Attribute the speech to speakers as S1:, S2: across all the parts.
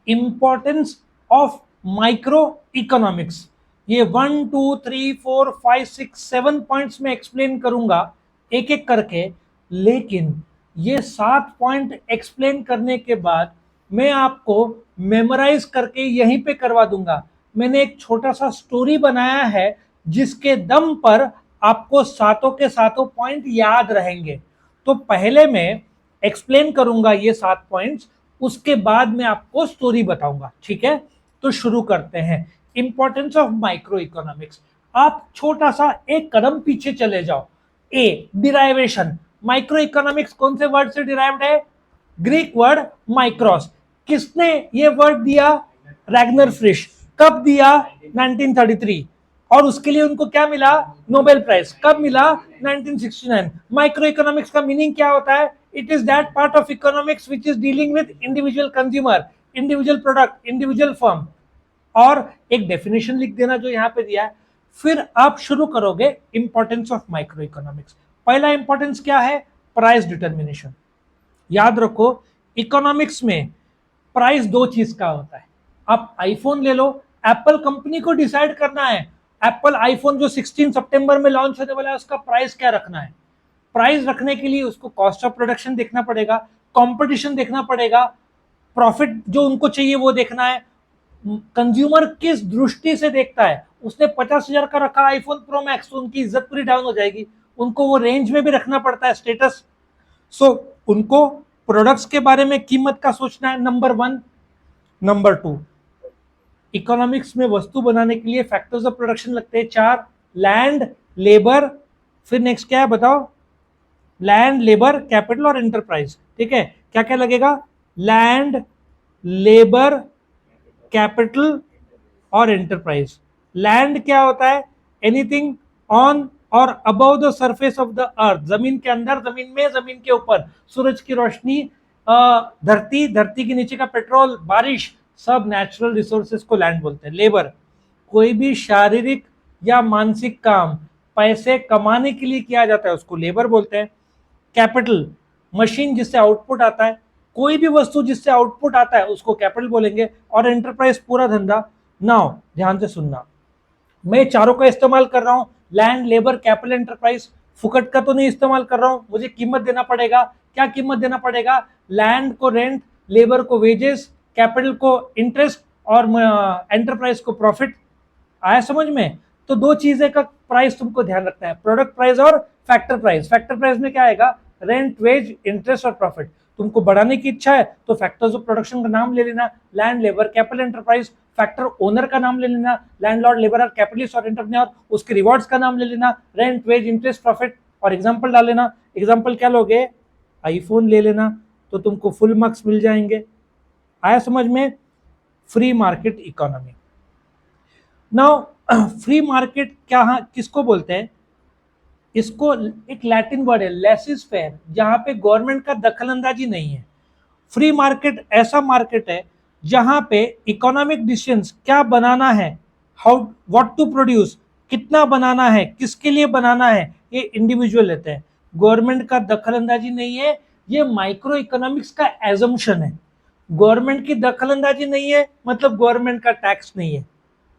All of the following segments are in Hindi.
S1: Importance of micro economics. ये 1 2 3 4 5 6 7 पॉइंट्स में एक्सप्लेन करूंगा एक एक करके, लेकिन ये 7 पॉइंट एक्सप्लेन करने के बाद मैं आपको मेमोराइज करके यहीं पे करवा दूंगा। मैंने एक छोटा सा स्टोरी बनाया है जिसके दम पर आपको सातों के सातों पॉइंट याद रहेंगे। तो पहले मैं एक्सप्लेन करूंगा ये 7 पॉइंट्स, उसके बाद मैं आपको स्टोरी बताऊंगा, ठीक है। तो शुरू करते हैं। Importance of micro economics. आप छोटा सा एक कदम पीछे चले जाओ। ए, डिराइवेशन। माइक्रो इकोनॉमिक्स कौन से वर्ड से डिराइव्ड है? Greek word micros. किसने ये वर्ड दिया? रैग्नर फ्रिश। कब दिया? 1933। और उसके लिए उनको क्या मिला? Nobel prize. कब मिला? 1969। माइक्रो इकोनॉमिक्स का मीनिंग क्या होता है? It is that part of economics which is dealing with individual consumer, individual product, individual firm. और एक डेफिनेशन लिख देना जो यहां पे दिया है, फिर आप शुरू करोगे इंपॉर्टेंस ऑफ माइक्रो इकोनॉमिक्स। पहला इंपॉर्टेंस क्या है? Price determination. याद रखो, इकोनॉमिक्स में प्राइस दो चीज का होता है। आप आईफोन ले लो, एप्पल कंपनी को डिसाइड करना है एप्पल आईफोन जो 16 सितंबर में लॉन्च होने वाला है उसका प्राइस क्या रखना है। प्राइस रखने के लिए उसको कॉस्ट ऑफ प्रोडक्शन देखना पड़ेगा, कंपटीशन देखना पड़ेगा, प्रॉफिट जो उनको चाहिए वो देखना है। कंज्यूमर किस दृष्टि से देखता है? उसने 50,000 का रखा आईफोन प्रो मैक्स तो उनकी इज्जत पूरी डाउन हो जाएगी। उनको वो रेंज में भी रखना पड़ता है, स्टेटस। सो उनको प्रोडक्ट्स के बारे में कीमत का सोचना है, नंबर 1। नंबर 2, इकोनॉमिक्स में वस्तु बनाने के लिए फैक्टर्स ऑफ प्रोडक्शन लगते हैं 4। लैंड, लेबर, फिर नेक्स्ट क्या है बताओ? लैंड, लेबर, कैपिटल और एंटरप्राइज। ठीक है, क्या क्या लगेगा? लैंड, लेबर, कैपिटल और एंटरप्राइज। लैंड क्या होता है? एनीथिंग ऑन और above the surface of the earth. जमीन के अंदर, जमीन में, जमीन के ऊपर। सूरज की रोशनी, धरती, धरती के नीचे का पेट्रोल, बारिश, सब नेचुरल रिसोर्सेज को लैंड बोलते हैं। लेबर, कोई भी शारीरिक या मानसिक काम पैसे कमाने के लिए किया जाता है उसको लेबर बोलते हैं। कैपिटल, मशीन जिससे आउटपुट आता है, कोई भी वस्तु जिससे आउटपुट आता है उसको कैपिटल बोलेंगे। और एंटरप्राइज पूरा धंधा। नाउ ध्यान से सुनना, मैं चारों का इस्तेमाल कर रहा हूं, लैंड, लेबर, कैपिटल, एंटरप्राइज। फुकट का तो नहीं इस्तेमाल कर रहा हूं, मुझे कीमत देना पड़ेगा। क्या कीमत देना पड़ेगा? लैंड को रेंट, लेबर को वेजेस, कैपिटल को इंटरेस्ट और एंटरप्राइज को प्रॉफिट। आया समझ में? तो दो चीजें का प्राइस तुमको ध्यान रखना है, प्रोडक्ट प्राइस और फैक्टर प्राइस। फैक्टर प्राइस में क्या आएगा? रेंट, वेज, इंटरेस्ट और प्रॉफिट। तुमको बढ़ाने की इच्छा है तो फैक्टर्स ऑफ प्रोडक्शन का नाम ले लेना, land, labour, capital, enterprise. Factor owner का नाम ले लेना, लैंडलॉर्ड, लेबर, कैपिटलिस्ट और एंटरप्रेन्योर। उसके रिवॉर्ड्स का नाम ले लेना, रेंट, वेज, इंटरेस्ट, प्रॉफिट। और एग्जांपल डाल लेना। एग्जांपल क्या लोगे? आईफोन ले लेना तो तुमको फुल मार्क्स मिल जाएंगे। आया समझ में? Free market economy. Now free market क्या किसको बोलते हैं? इसको एक लैटिन वर्ड है लेसिस फेयर, जहां पे गवर्नमेंट का दखल अंदाजी नहीं है। फ्री मार्केट ऐसा मार्केट है जहां पे इकोनॉमिक डिसीजंस क्या बनाना है, हाउ, व्हाट टू प्रोड्यूस, कितना बनाना है, किसके लिए बनाना है, ये इंडिविजुअल लेते हैं। गवर्नमेंट का दखल अंदाजी नहीं है। ये माइक्रो इकोनॉमिक्स का एजम्पशन है। गवर्नमेंट की दखल अंदाजी नहीं है मतलब गवर्नमेंट का टैक्स नहीं है।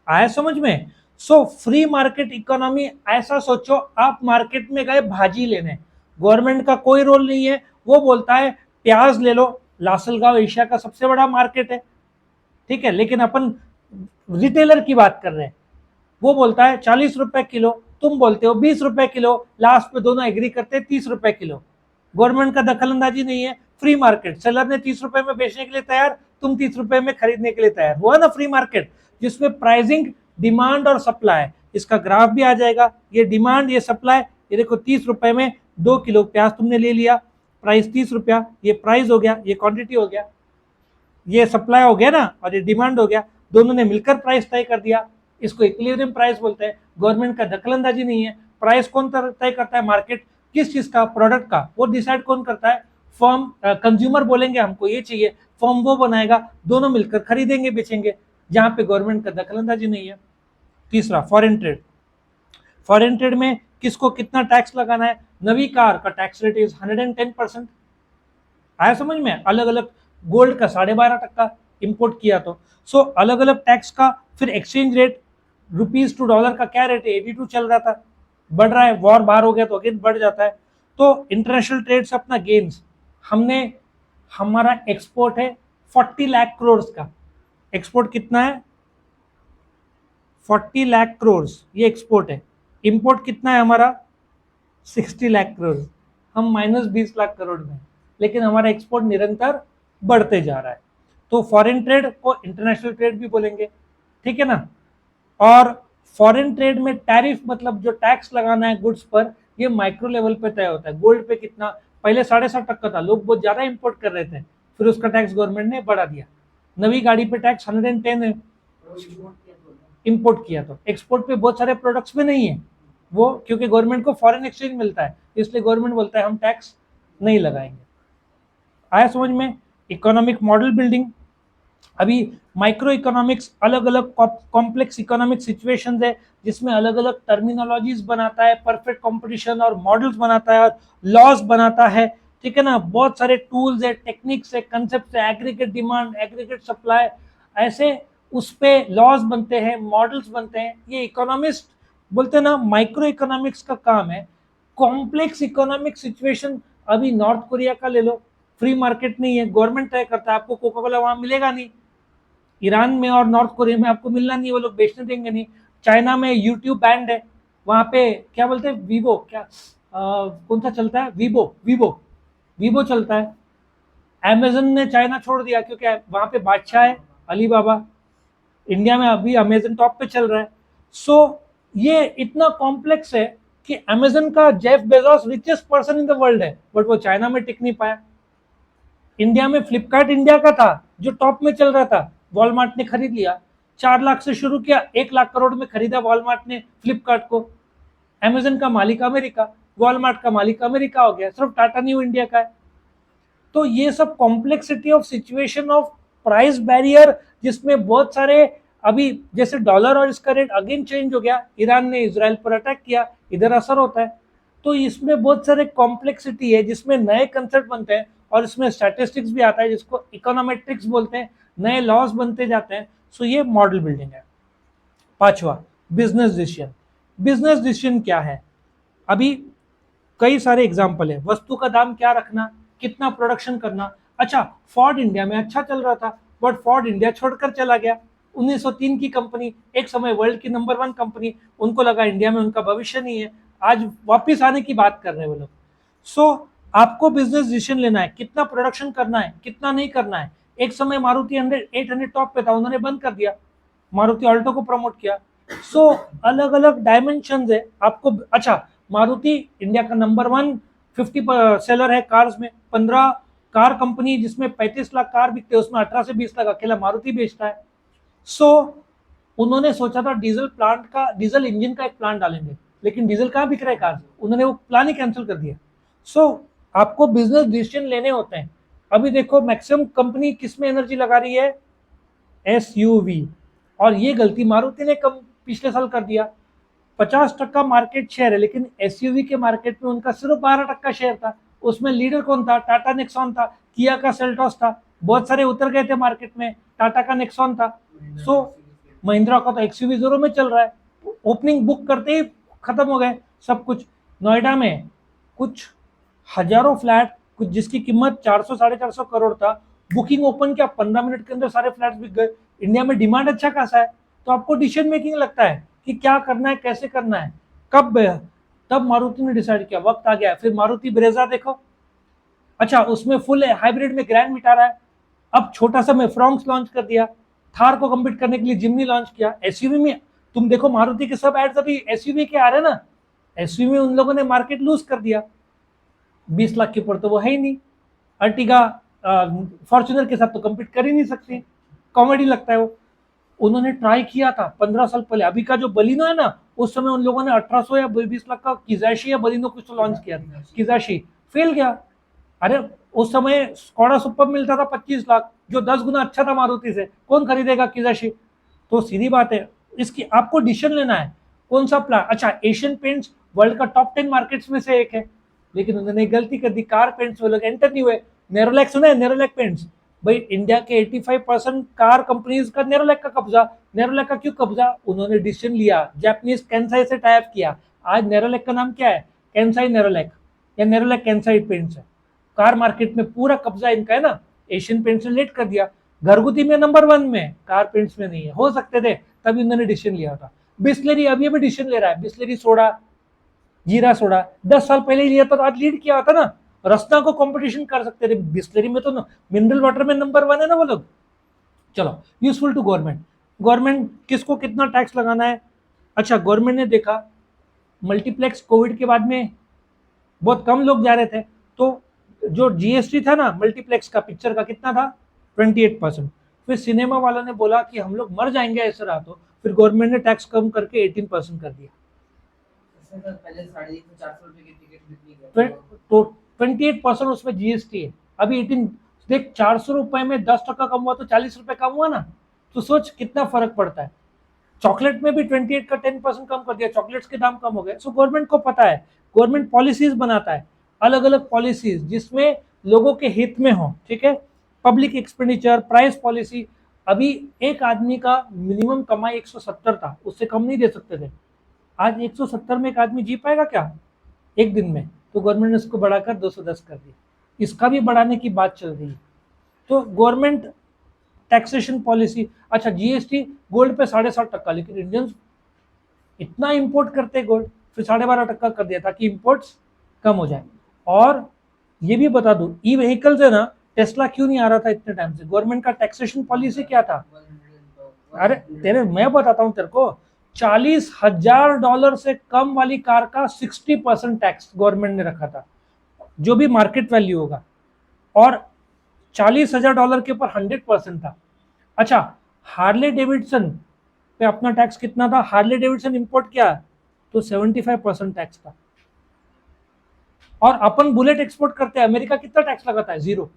S1: आया समझ में? सो फ्री मार्केट इकोनॉमी ऐसा सोचो, आप मार्केट में गए भाजी लेने, गवर्नमेंट का कोई रोल नहीं है। वो बोलता है प्याज ले लो, लासलगांव एशिया का सबसे बड़ा मार्केट है, ठीक है, लेकिन अपन रिटेलर की बात कर रहे हैं। वो बोलता है 40 रुपए किलो, तुम बोलते हो 20 रुपए किलो, लास्ट में दोनों एग्री करते हैं 30 रुपए किलो। गवर्नमेंट का दखल अंदाजी नहीं है। फ्री मार्केट, सेलर ने 30 रुपए में बेचने के लिए तैयार, तुम 30 रुपए में खरीदने के लिए तैयार। हुआ ना फ्री मार्केट, जिसमें प्राइसिंग, डिमांड और सप्लाई। इसका ग्राफ भी आ जाएगा, ये डिमांड, ये सप्लाई। ये देखो 30 रुपए में 2 किलो प्याज तुमने ले लिया, प्राइस 30 रुपया, ये प्राइस हो गया, ये क्वांटिटी हो गया, ये सप्लाई हो गया ना, और ये डिमांड हो गया। दोनों ने मिलकर प्राइस तय कर दिया। इसको इक्विलिब्रियम प्राइस बोलते हैं। गवर्नमेंट का दखल अंदाजी नहीं है। प्राइस कौन तय करता है? मार्केट। किस चीज का? प्रोडक्ट का। वो डिसाइड कौन करता है? फर्म, कंज्यूमर बोलेंगे हमको ये चाहिए, फर्म वो बनाएगा, दोनों मिलकर खरीदेंगे, बेचेंगे, जहां पे गवर्नमेंट का दखल अंदाजी नहीं है। तीसरा, फॉरेन ट्रेड। फॉरेन ट्रेड में किसको कितना टैक्स लगाना है? नवी कार का टैक्स रेट इज 110%। आया समझ में? अलग अलग, गोल्ड का 12.5%, इंपोर्ट किया तो। सो अलग अलग टैक्स का फिर exchange rate, rupees to dollar का क्या रेट है, 82 चल रहा था, बढ़ रहा है, वॉर बाहर हो गया तो अगेन बढ़ जाता है। तो इंटरनेशनल ट्रेड से अपना गेन्स, हमने, हमारा एक्सपोर्ट है 40 लाख करोड़ का, एक्सपोर्ट कितना है 40 लाख करोड़, ये एक्सपोर्ट है। इंपोर्ट कितना है हमारा 60 लाख करोड़, हम माइनस 20 लाख करोड़ में, लेकिन हमारा एक्सपोर्ट निरंतर बढ़ते जा रहा है। तो फॉरेन ट्रेड को इंटरनेशनल ट्रेड भी बोलेंगे, ठीक है ना। और फॉरेन ट्रेड में टैरिफ मतलब जो टैक्स लगाना है गुड्स पर, ये माइक्रो लेवल पे तय होता है। गोल्ड पे कितना, पहले 7.5% था, लोग बहुत ज्यादा इंपोर्ट कर रहे थे, फिर उसका टैक्स गवर्नमेंट ने बढ़ा दिया। नवी गाड़ी पे टैक्स 110 है, इंपोर्ट किया तो। एक्सपोर्ट पे बहुत सारे प्रोडक्ट्स में नहीं है वो, क्योंकि गवर्नमेंट को फॉरेन एक्सचेंज मिलता है, इसलिए गवर्नमेंट बोलता है हम टैक्स नहीं लगाएंगे। आया समझ में। इकोनॉमिक मॉडल बिल्डिंग, अभी माइक्रो इकोनॉमिक्स अलग अलग कॉम्प्लेक्स इकोनॉमिक सिचुएशंस है, जिसमें अलग अलग टर्मिनोलॉजीज बनाता है, परफेक्ट कंपटीशन और मॉडल्स बनाता है और लॉज बनाता है, ठीक है ना। बहुत सारे टूल्स है, टेक्निक्स है, कंसेप्ट है, एग्रीगेट डिमांड, एग्रीगेट सप्लाई, ऐसे उस पे लॉज बनते हैं, मॉडल्स बनते हैं। ये इकोनॉमिस्ट बोलते हैं ना, माइक्रो इकोनॉमिक्स का काम है कॉम्प्लेक्स इकोनॉमिक सिचुएशन। अभी नॉर्थ कोरिया का ले लो, फ्री मार्केट नहीं है, गवर्नमेंट तय करता है, आपको कोका कोला वहां मिलेगा नहीं। ईरान में और नॉर्थ कोरिया में आपको मिलना नहीं, वो लोग बेचने देंगे नहीं। चाइना में यूट्यूब बैंड है, वहां पे क्या बोलते हैं, वीवो, क्या कौन सा चलता है, वीवो, वीवो, वीवो चलता है। अमेजन ने चाइना छोड़ दिया क्योंकि वहां पे बादशाह है अलीबाबा। इंडिया में अभी अमेजन टॉप पे चल रहा है। सो ये इतना कॉम्प्लेक्स है कि अमेजन का Jeff Bezos richest person in the world है, बट वो चाइना में टिक नहीं पाया। इंडिया में फ्लिपकार्ट इंडिया का था जो टॉप में चल रहा था, वॉलमार्ट ने खरीद लिया। 4 लाख से शुरू किया, 1 लाख करोड़ में खरीदा वॉलमार्ट ने फ्लिपकार्ट को। अमेजन का मालिक अमेरिका, वॉलमार्ट का मालिक अमेरिका हो गया, सिर्फ टाटा न्यू इंडिया का है। तो ये सब complexity of situation of price barrier, जिसमें बहुत सारे, अभी जैसे डॉलर और इसका रेट अगेन चेंज हो गया, ईरान ने इजराइल पर अटैक किया, इधर असर होता है। तो इसमें बहुत सारे कॉम्प्लेक्सिटी है, जिसमें नए कंसेप्ट बनते हैं, और इसमें स्टैटिस्टिक्स भी आता है जिसको इकोनॉमेट्रिक्स बोलते हैं, नए लॉज बनते जाते हैं। सो ये मॉडल बिल्डिंग है। पांचवा, बिजनेस डिसीजन। बिजनेस डिसीजन क्या है, अभी कई सारे एग्जाम्पल है। वस्तु का दाम क्या रखना, कितना प्रोडक्शन करना। अच्छा, फोर्ड इंडिया में अच्छा चल रहा था, बट फोर्ड इंडिया छोड़कर चला गया। 1903 की कंपनी, एक समय वर्ल्ड की नंबर 1 कंपनी, उनको लगा इंडिया में उनका भविष्य नहीं है, आज वापिस आने की बात कर रहे हैं वो लोग। सो आपको बिजनेस डिसीजन लेना है, कितना प्रोडक्शन करना है, कितना नहीं करना है। एक समय मारुति 800 टॉप पे था, उन्होंने बंद कर दिया, मारुति ऑल्टो को प्रमोट किया। सो अलग अलग डायमेंशन है आपको। अच्छा, मारुति इंडिया का नंबर 1 50 सेलर है कार्स में, 15 कार कंपनी जिसमें 35 लाख कार बिकते हैं, उसमें 18 से 20 लाख अकेला मारुति बेचता है। सो उन्होंने सोचा था डीजल प्लांट का, डीजल इंजन का एक प्लांट डालेंगे, लेकिन डीजल कहाँ बिक रहा है कार, उन्होंने वो प्लान ही कैंसिल कर दिया। सो आपको बिजनेस डिसीजन लेने होते हैं। अभी देखो मैक्सिमम कंपनी किस में एनर्जी लगा रही है, एसयूवी, और ये गलती मारुति ने कम पिछले साल कर दिया। 50% मार्केट शेयर है, लेकिन एसयूवी के मार्केट में उनका सिर्फ 12% शेयर था। उसमें लीडर कौन था, टाटा नेक्सॉन था, किया का सेल्टॉस था, बहुत सारे उतर गए थे मार्केट में, टाटा का नेक्सॉन था। सो महिंद्रा का तो एक्सयूवी जोरों में चल रहा है, ओपनिंग बुक करते ही खत्म हो गए सब कुछ। नोएडा में कुछ हजारों फ्लैट, कुछ जिसकी कीमत 400 450 करोड़ था, बुकिंग ओपन किया, 15 मिनट के अंदर सारे फ्लैट बिक गए। इंडिया में डिमांड अच्छा खासा है, तो आपको डिसीजन मेकिंग लगता है कि क्या करना है, कैसे करना है, कब। तब मारुति ने डिसाइड किया, वक्त आ गया। फिर मारुति ब्रेजा देखो, अच्छा उसमें फुल हाइब्रिड में ग्रैंड विटारा है। अब छोटा सा में फ्रॉन्क्स लॉन्च कर दिया, थार को कम्पीट करने के लिए जिम्नी लॉन्च किया। एसयूवी में तुम देखो मारुति के सब एड्स अभी एसयूवी के आ रहे हैं ना, एसयूवी में उन लोगों ने मार्केट लूज कर दिया। 20 लाख के ऊपर तो वो है ही नहीं। अर्टिगा फॉर्च्यूनर के साथ तो कम्पीट कर ही नहीं सकती, कॉमेडी लगता है वो। उन्होंने ट्राई किया था 15 साल पहले, अभी का जो बलिनो है ना, उस समय उन लोगों ने 1800 या 20 लाख का किजाशी या बलिनो कुछ तो लॉन्च किया था, किजाशी फेल गया। अरे उस समय स्कोडा सुपर मिलता था 25 लाख, जो 10 गुना अच्छा था मारुति से, कौन खरीदेगा किजाशी। तो सीधी बात है, इसकी आपको डिसीजन लेना है कौन सा प्लान। अच्छा, एशियन पेंट्स वर्ल्ड का टॉप 10 मार्केट्स में से एक है, लेकिन उन्होंने गलती कर दी, कार पेंट्स वो लोग एंटर नहीं हुए। नेरोलैक सुना है, नेरोलैक पेंट्स, भाई इंडिया के 85% कार कंपनीज का नेरोलैक का कब्जा। नेरोलैक का क्यों कब्जा? उन्होंने डिसीजन लिया, जापानीज कैंसाई से टाइप किया। आज नेरोलैक का नाम क्या है? कैंसाई नेरोलैक या नेरोलैक कैंसाई पेंट्स है। कार मार्केट में पूरा कब्जा इनका है ना। एशियन पेंट्स ने लेट कर दिया, घरगुती में नंबर 1 में, कार पेंट्स में नहीं है। हो सकते थे, तभी इन्होंने डिसीजन लिया था। बिस्लेरी अभी अभी डिसीजन ले रहा है, बिस्लेरी सोडा, जीरा सोडा 10 साल पहले ही लिया था तो आज लीड किया होता ना। रस्ता को कंपटीशन कर सकते थे, बिस्लेरी में तो मिनरल वाटर में नंबर 1 है ना वो लोग। चलो, यूजफुल टू गवर्नमेंट। गवर्नमेंट किसको कितना टैक्स लगाना है? अच्छा, गवर्नमेंट ने देखा मल्टीप्लेक्स कोविड के बाद में बहुत कम लोग जा रहे थे, तो जो जीएसटी था ना मल्टीप्लेक्स का, पिक्चर का, कितना था? 28%। फिर सिनेमा वालों ने बोला कि हम लोग मर जाएंगे ऐसे रहा तो, फिर गवर्नमेंट ने टैक्स कम करके 18% कर दिया।
S2: पहले 350-400 रुपए की टिकट बिकनी है
S1: तो 28% उसमें जीएसटी है। अभी 18, देख 400 रुपए में 10% कम हुआ तो 40 रुपए कम हुआ ना। तो सोच कितना फर्क पड़ता है। चॉकलेट में भी 28 का 10% कम कर दिया, चॉकलेट्स के दाम कम हो गए। सो गवर्नमेंट को पता है, गवर्नमेंट पॉलिसीज बनाता है, अलग अलग पॉलिसीज जिसमें लोगों के हित में हो। ठीक है, पब्लिक एक्सपेंडिचर, प्राइस पॉलिसी। अभी एक आदमी का मिनिमम कमाई 170 था, उससे कम नहीं दे सकते थे। आज 170 में एक आदमी जी पाएगा क्या एक दिन में? तो गवर्नमेंट ने इसको बढ़ाकर 210 कर दिया। इसका भी बढ़ाने की बात चल रही है। तो गवर्नमेंट टैक्सेशन पॉलिसी। अच्छा, जीएसटी गोल्ड पे 7.5%, लेकिन इंडियंस इतना इंपोर्ट करते गोल्ड, फिर 12.5% कर दिया ताकि इंपोर्ट्स कम हो जाए। और ये भी बता दूं, ई व्हीकल्स है ना, टेस्ला क्यों नहीं आ रहा था इतने टाइम से? गवर्नमेंट का टैक्सेशन पॉलिसी क्या था? अरे तेरे, मैं बताता हूं तेरे को, $40,000 से कम वाली कार का 60% टैक्स गवर्नमेंट ने रखा था, जो भी मार्केट वैल्यू होगा। और $40,000 के ऊपर 100% था। अच्छा, हार्ले डेविडसन पे अपना टैक्स कितना था? हार्ले डेविडसन इंपोर्ट किया तो 75% टैक्स था। और अपन बुलेट एक्सपोर्ट करते हैं, अमेरिका कितना टैक्स लगाता है? 0।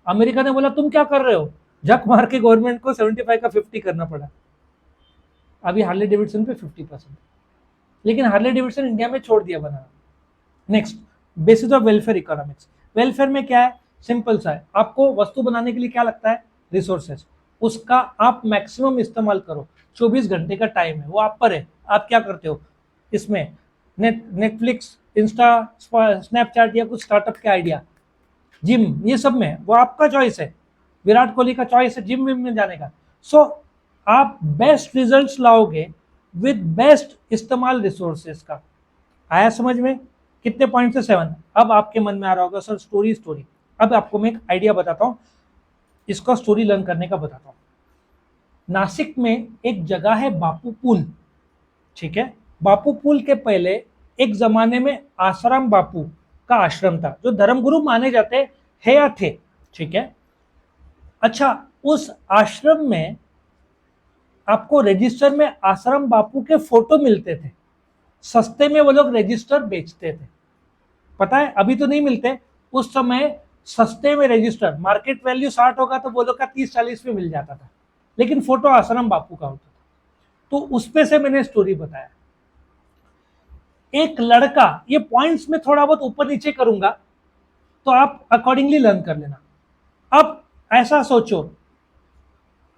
S1: अमेरिका ने बोला तुम क्या कर रहे हो, झक मार के गवर्नमेंट को 75 का 50 करना पड़ा। अभी हार्ले डेविडसन पे 50%, लेकिन हार्ले डेविडसन इंडिया में छोड़ दिया बनाना। Next, basis of welfare economics. Welfare में क्या है? सिंपल सा है, आपको वस्तु बनाने के लिए क्या लगता है? रिसोर्सेज। उसका आप मैक्सिमम इस्तेमाल करो। 24 घंटे का टाइम है, वो आप पर है, आप क्या करते हो इसमें। नेटफ्लिक्स, इंस्टा, स्नैपचैट या कुछ स्टार्टअप के आइडिया, जिम, ये सब में वो आपका चॉइस है। विराट कोहली का चॉइस है जिम विम में जाने का। सो आप बेस्ट रिजल्ट्स लाओगे विद बेस्ट इस्तेमाल रिसोर्सेज का। आया समझ में? कितने पॉइंट से? 7। अब आपके मन में आ रहा होगा सर स्टोरी। अब आपको मैं एक आइडिया बताता हूँ, इसका स्टोरी लर्न करने का बताता हूँ। नासिक में एक जगह है बापू पुल। ठीक है, बापू पुल के पहले एक जमाने में आसाराम बापू का आश्रम था, जो धर्मगुरु माने जाते हैं या थे। ठीक है, अच्छा, उस आश्रम में आपको रजिस्टर में आसाराम बापू के फोटो मिलते थे। सस्ते में वो लोग रजिस्टर बेचते थे, पता है? अभी तो नहीं मिलते, उस समय सस्ते में रजिस्टर, मार्केट वैल्यू 60 होगा तो वो लोग का 30-40 में मिल जाता था, लेकिन फोटो आसाराम बापू का होता था। तो उस पे से मैंने स्टोरी बताया। एक लड़का, ये पॉइंट्स में थोड़ा बहुत ऊपर नीचे करूंगा तो आप अकॉर्डिंगली लर्न कर लेना। अब ऐसा सोचो,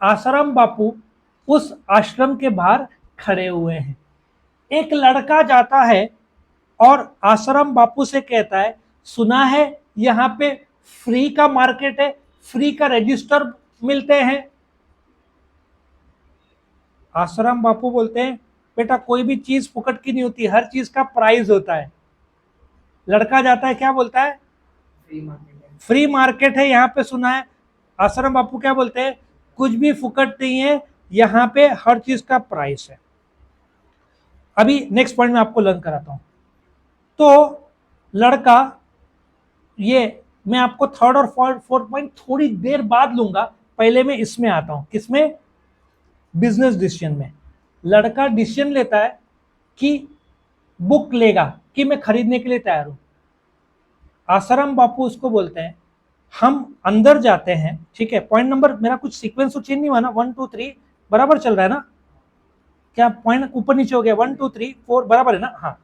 S1: आसाराम बापू उस आश्रम के बाहर खड़े हुए हैं। एक लड़का जाता है और आसाराम बापू से कहता है, सुना है यहाँ पे फ्री का मार्केट है, फ्री का रजिस्टर मिलते हैं। आसाराम बापू बोलते हैं, बेटा कोई भी चीज फुकट की नहीं होती, हर चीज का प्राइस होता है। लड़का जाता है, क्या बोलता है? फ्री मार्केट है यहाँ पे, सुना है। आसाराम बापू क्या बोलते हैं? कुछ भी फुकट नहीं है, यहाँ पे हर चीज का प्राइस है। अभी नेक्स्ट पॉइंट में आपको लर्न कराता हूं। तो लड़का, ये मैं आपको थर्ड और फोर्थ पॉइंट थोड़ी देर बाद लूंगा, पहले मैं इसमें आता हूं। किसमें? बिजनेस डिसीजन में। लड़का डिसीजन लेता है कि बुक लेगा, कि मैं खरीदने के लिए तैयार हूं। आसाराम बापू उसको बोलते हैं, हम अंदर जाते हैं। ठीक है, पॉइंट नंबर, मेरा कुछ सीक्वेंस तो चेंज नहीं हुआ ना? 1 2 3 बराबर चल रहा है ना? क्या पॉइंट ऊपर नीचे हो गया? 1 2 3 4 बराबर है ना? हाँ।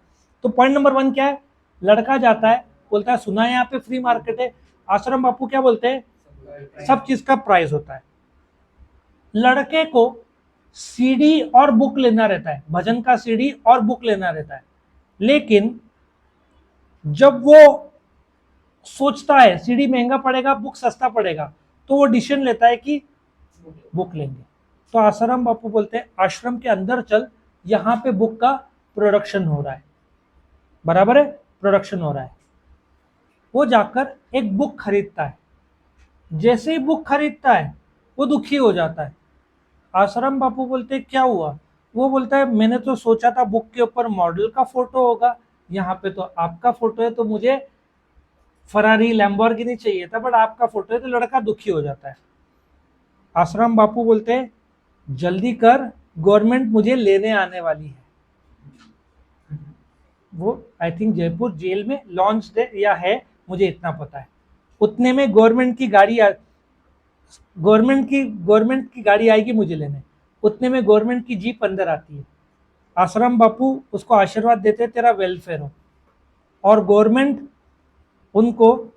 S1: तो पॉइंट नंबर 1 क्या है? लड़का जाता है, बोलता है सुना है यहाँ पे फ्री मार्केट है। आसाराम बापू क्या बोलते हैं? सब चीज का प्राइस होता है। लड़के को सीडी और बुक लेना रहता है, भजन का सीडी और बुक लेना रहता है, लेकिन जब वो सोचता है सीडी महंगा पड़ेगा बुक सस्ता पड़ेगा, तो वो डिसीजन लेता है कि बुक लेंगे। तो आसाराम बापू बोलते हैं आश्रम के अंदर चल, यहाँ पे बुक का प्रोडक्शन हो रहा है, बराबर है, प्रोडक्शन हो रहा है। वो जाकर एक बुक खरीदता है, जैसे ही बुक खरीदता है वो दुखी हो जाता है। आसाराम बापू बोलते हैं क्या हुआ? वो बोलता है मैंने तो सोचा था बुक के ऊपर मॉडल का फोटो होगा, यहाँ पे तो आपका फोटो है, तो मुझे फरारी लैम्बोर्गिनी चाहिए था, बट आपका फोटो है। तो लड़का दुखी हो जाता है। आसाराम बापू बोलते हैं जल्दी कर, गवर्नमेंट मुझे लेने आने वाली है। वो आई थिंक जयपुर जेल में लॉन्च डे या है, मुझे इतना पता है। उतने में गवर्नमेंट की गाड़ी आएगी मुझे लेने। उतने में गवर्नमेंट की जीप अंदर आती है। आसाराम बापू उसको आशीर्वाद देते तेरा वेलफेयर हो, और गवर्नमेंट उनको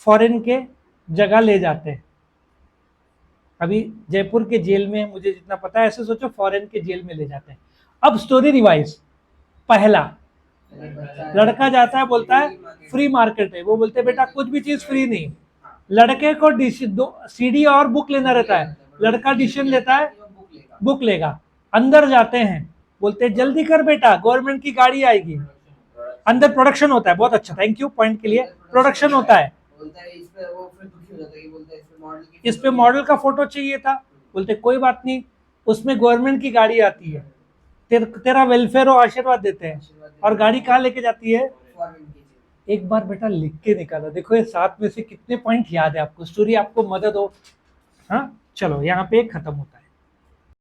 S1: फॉरेन के जगह ले जाते हैं। अभी जयपुर के जेल में मुझे जितना पता है, ऐसे सोचो फॉरेन के जेल में ले जाते हैं। अब स्टोरी रिवाइज। पहला लड़का जाता है, बोलता है फ्री मार्केट है। वो बोलते बेटा कुछ भी चीज फ्री नहीं। लड़के को सीडी और बुक लेना रहता है। लड़का डिसीजन लेता है बुक लेगा। अंदर जाते हैं, बोलते जल्दी कर बेटा गवर्नमेंट की गाड़ी आएगी। अंदर प्रोडक्शन होता है। बहुत अच्छा, थैंक यू पॉइंट के लिए। प्रोडक्शन होता है। इस पे मॉडल का फोटो चाहिए था। बोलते कोई बात नहीं, उसमें गवर्नमेंट की गाड़ी आती है, तेरा वेलफेयर हो, आशीर्वाद देते हैं। और गाड़ी कहाँ लेके जाती है? एक बार बेटा लिख के निकाला। देखो ये 7 में से कितने पॉइंट याद है आपको, स्टोरी आपको मदद हो। हाँ चलो यहाँ पे खत्म होता है।